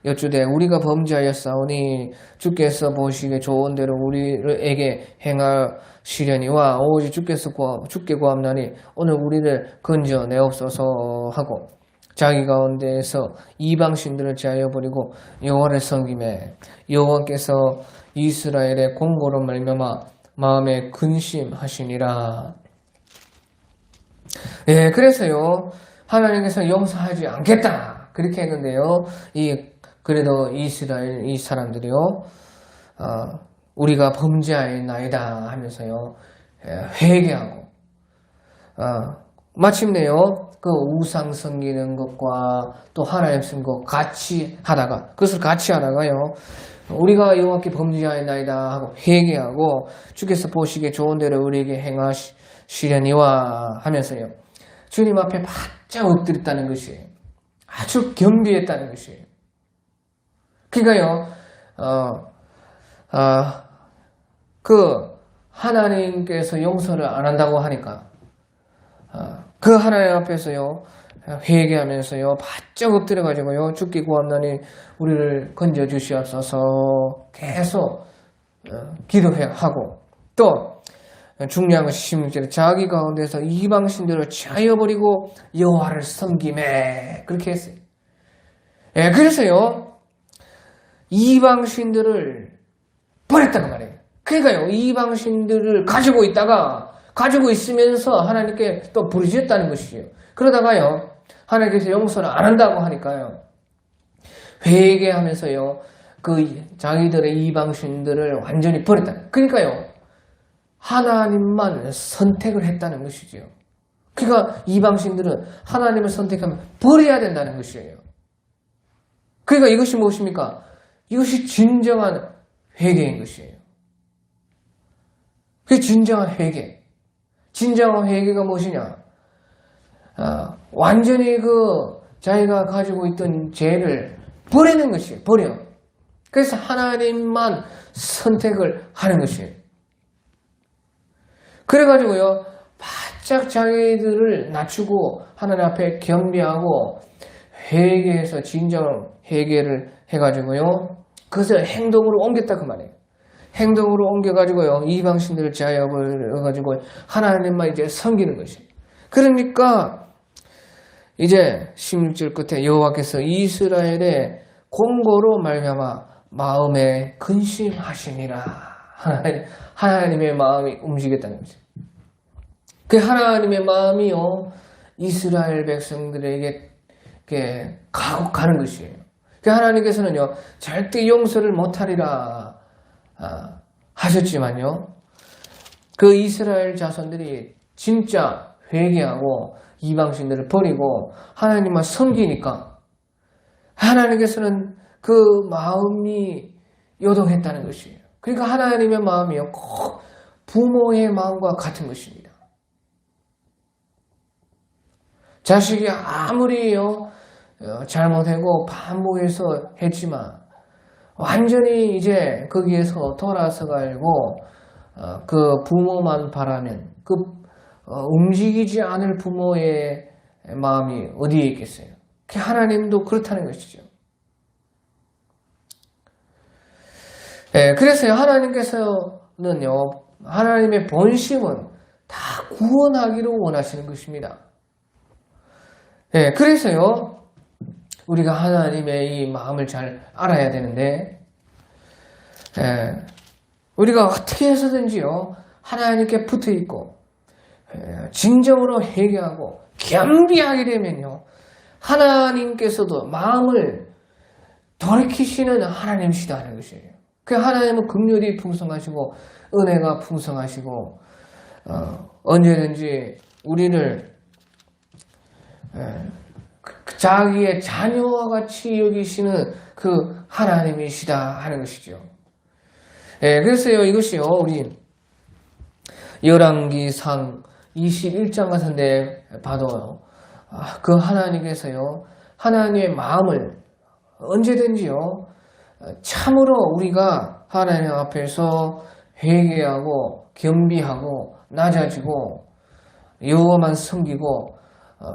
여쭈되 우리가 범죄하였사오니 주께서 보시기에 좋은 대로 우리에게 행하시려니와 오직 주께 구함나니 오늘 우리를 건져내옵소서 하고 자기 가운데에서 이방신들을 제하여 버리고 여호와를 섬기매 여호와께서 이스라엘의 공고로 말미암아 마음에 근심하시니라. 그래서요 하나님께서 용서하지 않겠다 그렇게 했는데요 그래도 이스라엘 이 사람들이요 우리가 범죄하였나이다 하면서요 회개하고 마침내요 그 우상 섬기는 것과 또 하나님 섬기는 것 같이 하다가 그것을 같이 하다가요 우리가 여호와께 범죄하였나이다 하고 회개하고 주께서 보시기에 좋은 대로 우리에게 행하시려니와 하면서요 주님 앞에 바짝 엎드렸다는 것이에요. 아주 겸비했다는 것이에요. 그러니까요 그 하나님께서 용서를 안 한다고 하니까 그 하나님 앞에서요 회개하면서요 바짝 엎드려가지고요 죽기 구함나니 우리를 건져 주시옵소서 계속 기도하고 또 중요한 것이 16절에 자기 가운데서 이방신들을 제하여버리고 여호와를 섬기매 그렇게 했어요. 예, 그래서요 이방신들을 버렸다고 말해요. 그러니까요 이방신들을 가지고 있으면서 하나님께 또 부르짖었다는 것이죠. 그러다가요 하나님께서 용서를 안 한다고 하니까요 회개하면서요 그 자기들의 이방신들을 완전히 버렸다. 그러니까요 하나님만 선택을 했다는 것이죠. 그러니까 이방신들은 하나님을 선택하면 버려야 된다는 것이에요. 그러니까 이것이 무엇입니까? 이것이 진정한 회개인 것이에요. 그게 진정한 회개. 진정한 회개가 무엇이냐? 완전히 자기가 가지고 있던 죄를 버리는 것이에요. 버려. 그래서 하나님만 선택을 하는 것이에요. 그래가지고요, 바짝 자기들을 낮추고 하나님 앞에 겸비하고 회개해서 진정 회개를 해가지고요, 그것을 행동으로 옮겼다 그 말이에요. 행동으로 옮겨가지고요, 이방신들을 제하여가지고 하나님만 이제 섬기는 것이에요. 그러니까 이제 16절 끝에 여호와께서 이스라엘의 공고로 말미암아 마음에 근심하시니라. 하나님의 마음이 움직였다는 거죠. 그 하나님의 마음이요 이스라엘 백성들에게 가는 것이에요. 그 하나님께서는요 절대 용서를 못하리라 하셨지만요 그 이스라엘 자손들이 진짜 회개하고 이방신들을 버리고 하나님만 섬기니까 하나님께서는 그 마음이 요동했다는 것이에요. 그러니까 하나님의 마음이요 꼭 부모의 마음과 같은 것입니다. 자식이 아무리요 잘못하고 반복해서 했지만 완전히 이제 거기에서 돌아서 가지고 그 부모만 바라면 움직이지 않을 부모의 마음이 어디에 있겠어요? 하나님도 그렇다는 것이죠. 예, 그래서요 하나님께서는요 하나님의 본심은 다 구원하기를 원하시는 것입니다. 예, 그래서요 우리가 하나님의 이 마음을 잘 알아야 되는데 우리가 어떻게 해서든지요 하나님께 붙어있고 진정으로 회개하고 겸비하게 되면요 하나님께서도 마음을 돌이키시는 하나님이시다 하는 것이에요. 그 하나님은 긍휼이 풍성하시고 은혜가 풍성하시고 언제든지 우리를 자기의 자녀와 같이 여기시는 그 하나님이시다 하는 것이죠. 그래서요 이것이요 우리 열왕기상 21장 같은 데 봐도 그 하나님께서요 하나님의 마음을 언제든지요 참으로 우리가 하나님 앞에서 회개하고 겸비하고 낮아지고 여호와만 섬기고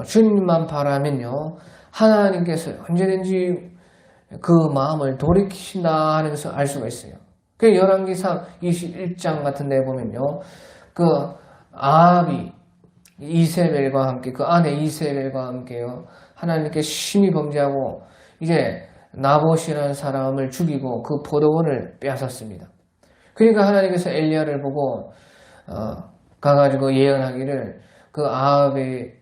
주님만 바라면요 하나님께서 언제든지 그 마음을 돌이키신다 하는 것을 알 수가 있어요. 그 열왕기상 21장 같은 데 보면요 그 아합이 이세벨과 함께 그 아내 이세벨과 함께요 하나님께 심히 범죄하고 이제 나봇이라는 사람을 죽이고 그 포도원을 빼앗았습니다. 그러니까 하나님께서 엘리야를 보고 가가지고 예언하기를 그 아합의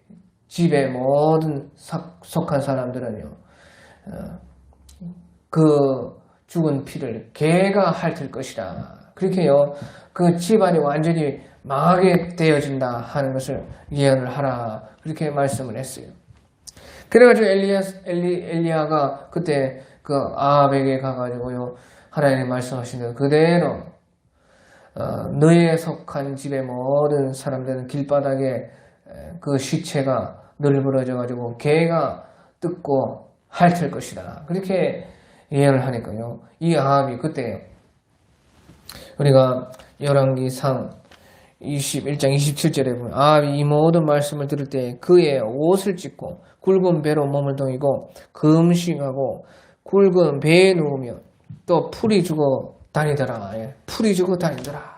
집에 모든 속한 사람들은요 그 죽은 피를 개가 핥을 것이다. 그렇게요 그 집안이 완전히 망하게 되어진다 하는 것을 예언을 하라 그렇게 말씀을 했어요. 그래가지고 엘리야가 그때 그 아합에게 가가지고요 하나님 말씀하신 대로 그대로 너희에 속한 집의 모든 사람들은 길바닥에 그 시체가 널브러져가지고 개가 뜯고 핥을 것이다 그렇게 예언을 하니까요 이 아합이 그때 우리가 열왕기상 21장 27절에 보면 이 모든 말씀을 들을 때 그의 옷을 찢고 굵은 배로 몸을 동이고 금식하고 굵은 배에 누우며 또 풀이 죽어 다니더라. 풀이 죽어 다니더라.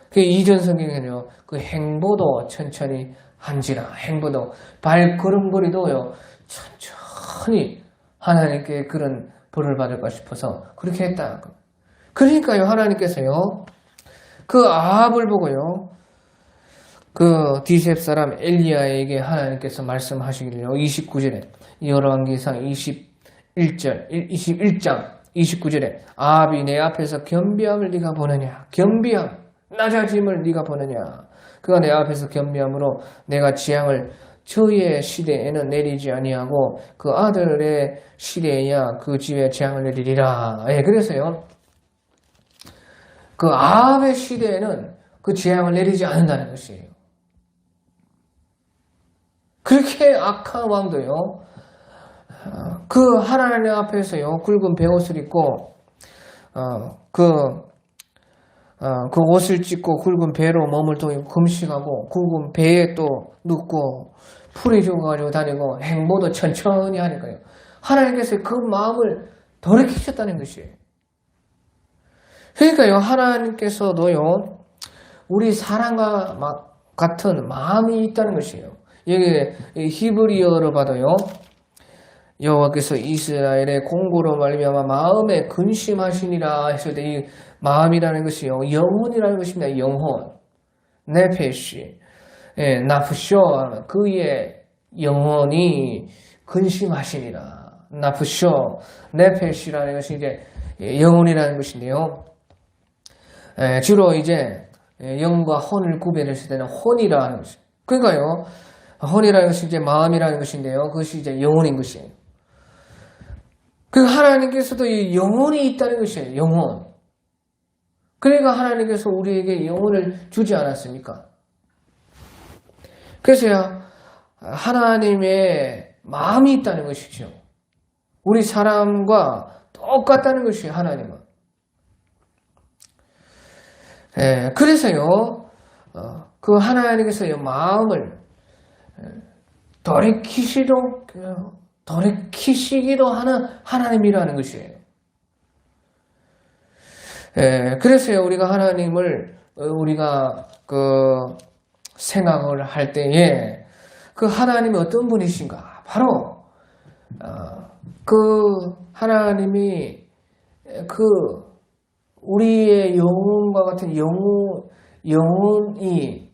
그 이전 성경에는요, 그 행보도 천천히 한지라, 행보도 발걸음거리도요, 천천히 하나님께 그런 벌을 받을까 싶어서 그렇게 했다. 그러니까요, 하나님께서요, 그 아합을 보고요, 그 디셉 사람 엘리야에게 하나님께서 말씀하시기를요, 29절에, 열왕기상 21장 29절에, 아합이 내 앞에서 겸비함을 네가 보느냐? 겸비함, 낮아짐을 네가 보느냐? 그가 내 앞에서 겸비함으로 내가 재앙을 저의 시대에는 내리지 아니하고 그 아들의 시대에야 그 집에 재앙을 내리리라. 그래서요, 그 아합의 시대에는 그 재앙을 내리지 않는다는 것이에요. 그렇게 악한 왕도요, 그 하나님 앞에서요, 굵은 베옷을 입고, 그 옷을 찢고 굵은 배로 몸을 동이고 금식하고 굵은 배에 또 눕고 풀이 죽어가지고 다니고 행보도 천천히 하니까요. 하나님께서 그 마음을 돌이키셨다는 것이에요. 그러니까요, 하나님께서도요, 우리 사람과 같은 마음이 있다는 것이에요. 여기 히브리어로 봐도요, 여호와께서 이스라엘의 공고로 말미암아 마음에 근심하시니라 했을 때 이 마음이라는 것이요, 영혼이라는 것입니다. 영혼, 네페시, 나프쇼, 그의 영혼이 근심하시니라. 나프쇼, 네페시라는 것이 이제 영혼이라는 것인데요. 주로 이제 영과 혼을 구별했을 때는 혼이라는 것이에요. 그러니까요, 혼이라는 것이 이제 마음이라는 것인데요, 그것이 이제 영혼인 것이에요. 그 하나님께서도 이 영혼이 있다는 것이에요. 영혼. 그러니까 하나님께서 우리에게 영혼을 주지 않았습니까? 그래서야 하나님의 마음이 있다는 것이죠. 우리 사람과 똑같다는 것이에요. 하나님은. 그래서요, 그 하나님께서의 마음을 돌이키시기도 하는 하나님이라는 것이에요. 그래서요, 우리가 하나님을, 우리가 생각을 할 때에 그 하나님이 어떤 분이신가? 바로, 그 하나님이 우리의 영혼과 같은 영혼이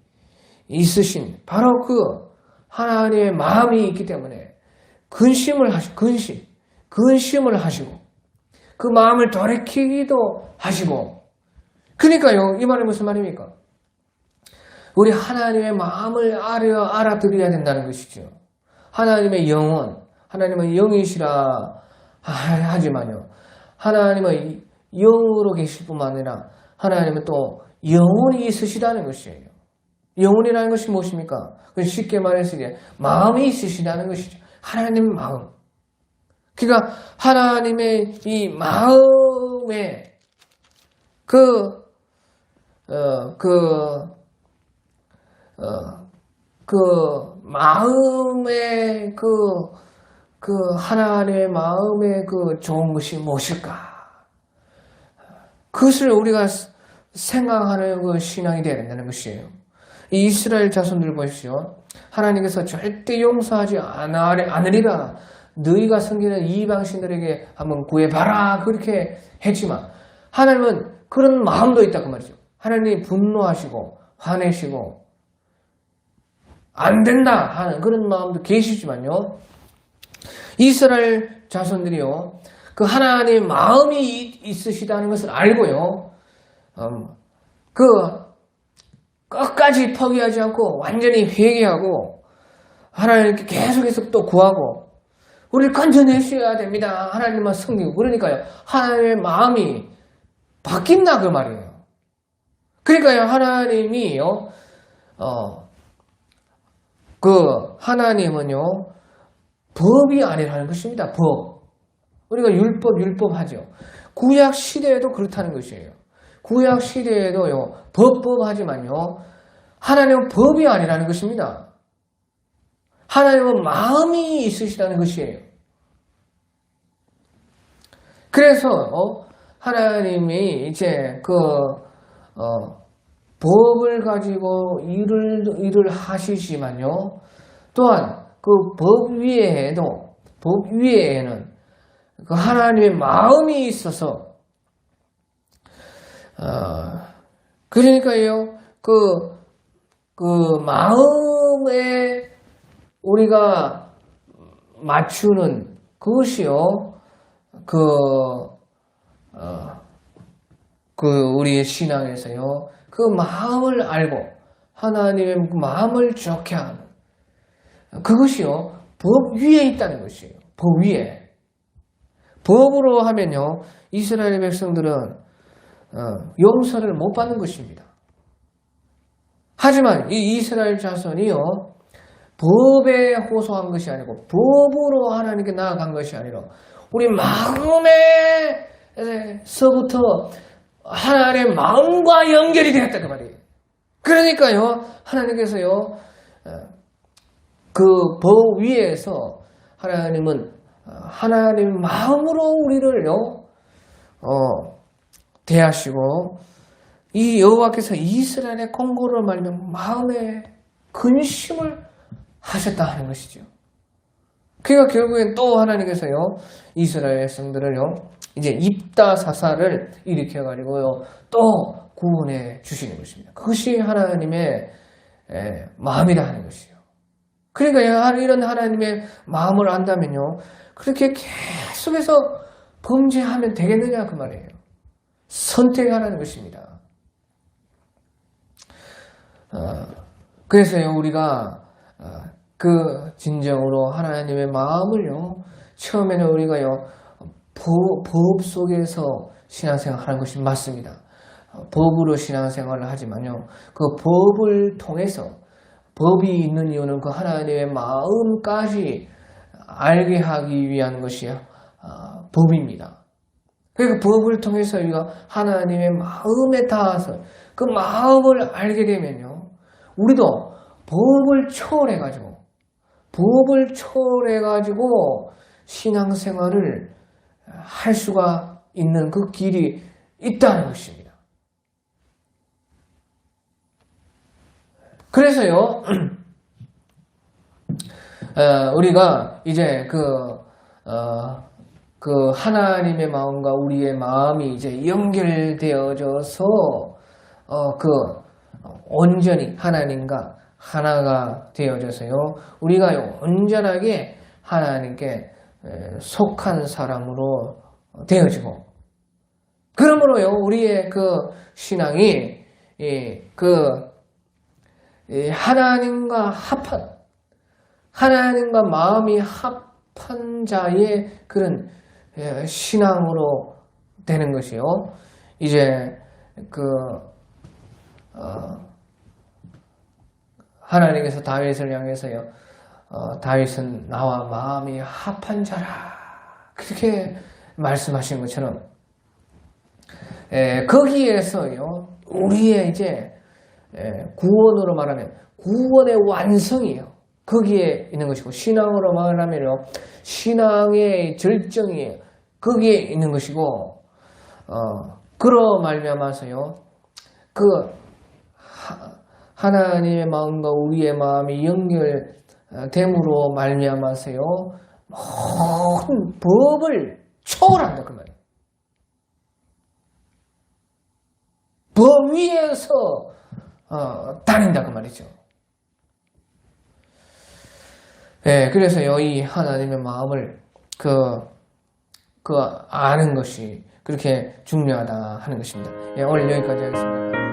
있으신, 바로 그 하나님의 마음이 있기 때문에 근심을 하시고, 그 마음을 돌이키기도 하시고, 그러니까요, 이 말은 무슨 말입니까? 우리 하나님의 마음을 알아들어야 된다는 것이죠. 하나님의 영혼, 하나님은 영이시라 하지만요, 하나님은 영으로 계실 뿐만 아니라 하나님은 또 영혼이 있으시다는 것이에요. 영혼이라는 것이 무엇입니까? 쉽게 말해서 이제 마음이 있으시다는 것이죠. 하나님의 마음. 그러니까 하나님의 이 마음에 마음의 하나님의 마음의 좋은 것이 무엇일까? 그것을 우리가 생각하는 신앙이 되어야 된다는 것이에요. 이 이스라엘 자손들 보십시오. 하나님께서 절대 용서하지 않으리라. 너희가 섬기는 이방신들에게 한번 구해봐라. 그렇게 했지만 하나님은 그런 마음도 있다 그 말이죠. 하나님이 분노하시고 화내시고 안 된다 하는 그런 마음도 계시지만요. 이스라엘 자손들이요, 그 하나님의 마음이 있으시다는 것을 알고요, 끝까지 포기하지 않고 완전히 회개하고 하나님께 계속해서 또 구하고 우리를 건져내셔야 됩니다. 하나님만 섬기고. 그러니까요, 하나님의 마음이 바뀐다 그 말이에요. 그러니까요, 하나님이요, 하나님은요, 법이 아니라는 것입니다. 법. 우리가 율법 하죠. 구약 시대에도 그렇다는 것이에요. 구약 시대에도요, 법하지만요, 하나님은 법이 아니라는 것입니다. 하나님은 마음이 있으시다는 것이에요. 그래서 하나님이 이제 법을 가지고 일을 하시지만요, 또한 그 법 위에는 그 하나님의 마음이 있어서, 그러니까요, 그 마음에 우리가 맞추는 그것이요, 우리의 신앙에서요, 그 마음을 알고 하나님의 마음을 좋게 하는 그것이요, 법 위에 있다는 것이에요. 법 위에. 법으로 하면요, 이스라엘 백성들은 용서를 못 받는 것입니다. 하지만 이 이스라엘 자손이요, 법에 호소한 것이 아니고 법으로 하나님께 나아간 것이 아니라 우리 마음에서부터 하나님의 마음과 연결이 되었다 그 말이에요. 그러니까요, 하나님께서요, 그 법 위에서 하나님은 하나님 마음으로 우리를요, 대하시고, 이 여호와께서 이스라엘의 공고를 말며 마음에 근심을 하셨다 하는 것이죠. 그러니까 결국엔 또 하나님께서요, 이스라엘 백성들을요, 이제 입다사사를 일으켜가지고요, 또 구원해 주시는 것입니다. 그것이 하나님의 마음이라 하는 것이요. 그러니까 이런 하나님의 마음을 안다면요, 그렇게 계속해서 범죄하면 되겠느냐 그 말이에요. 선택하라는 것입니다. 그래서요, 우리가 진정으로 하나님의 마음을요, 처음에는 우리가요, 법 속에서 신앙생활 하는 것이 맞습니다. 법으로 신앙생활을 하지만요, 그 법을 통해서, 법이 있는 이유는 그 하나님의 마음까지 알게 하기 위한 것이 법입니다. 그러니까 법을 통해서 우리가 하나님의 마음에 닿아서 그 마음을 알게 되면요, 우리도 법을 초월해가지고 신앙생활을 할 수가 있는 그 길이 있다는 것입니다. 그래서요, 우리가 이제 하나님의 마음과 우리의 마음이 이제 연결되어져서 온전히 하나님과 하나가 되어져서요, 우리가 온전하게 하나님께 속한 사람으로 되어지고, 그러므로요, 우리의 그 신앙이 하나님과 마음이 합한 자의 그런 신앙으로 되는 것이요. 이제 하나님께서 다윗을 향해서요, 다윗은 나와 마음이 합한 자라, 그렇게 말씀하신 것처럼, 거기에서요, 우리의 이제 구원으로 말하면 구원의 완성이에요. 거기에 있는 것이고, 신앙으로 말하면요, 신앙의 절정이 거기에 있는 것이고, 그러 말미암아서요, 하나님의 마음과 우리의 마음이 연결됨으로 말미암아서요, 모든 법을 초월한다 그 말이에요. 법 위에서 다닌다 그 말이죠. 그래서요, 이 하나님의 마음을 아는 것이 그렇게 중요하다 하는 것입니다. 오늘 여기까지 하겠습니다.